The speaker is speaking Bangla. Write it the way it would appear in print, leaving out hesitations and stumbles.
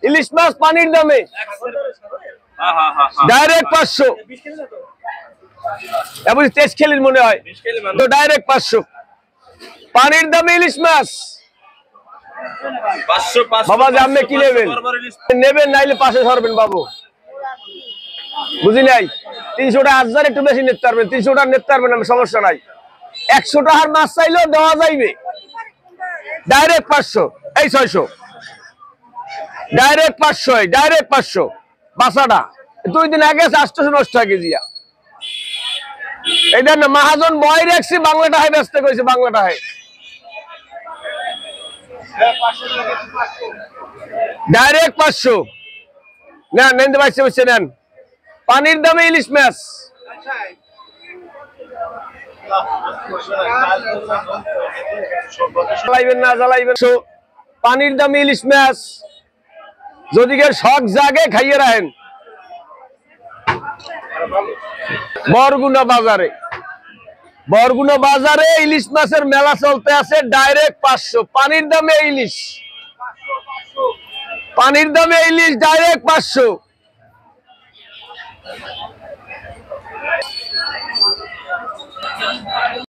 ইলিশ মাছ পানির দামে ডাইরেক্ট 500। এবং টেস্ট খেলির মনে হয় তো ডাইরেক্ট 500 পানির দামে ইলিশ মাছ। বাবা যে আপনি কি নেবেন নাইলে পাশে সরবেন বাবু, বুঝি নাই। 300 টাকা 1000 একটু বেশি নিতে পারবেন, 300 টাকা নিতে পারবেন, আমি সমস্যা নাই। 100 টাকার মাছ চাইলেও দেওয়া যাইবে ডাইরেক্ট 500। এই 600 ডাইরেক্ট 500, ডাইরেক্ট 500 বাসাটা 2 দিন আগে 890 টাকা কেজিয়া। এটা না মহাজন বয় রাখছি, বাংলাটা হয় ব্যস্ত কইছে, বাংলাটা হয় ডাইরেক্ট 500। নেন নিতে পারছে বুঝছে, নেন পানির দামে ইলিশ মাছ। জ্বালাইবেন না জ্বালাইবেন, পানির দামে ইলিশ মাছ যদি কেউ শখ জাগে খাইয়ে রাখেন। বরগুনা বাজারে ইলিশ মাছের মেলা চলতে আছে, ডাইরেক্ট 500 পানির দামে ইলিশ, পানির দামে ইলিশ ডাইরেক্ট 500।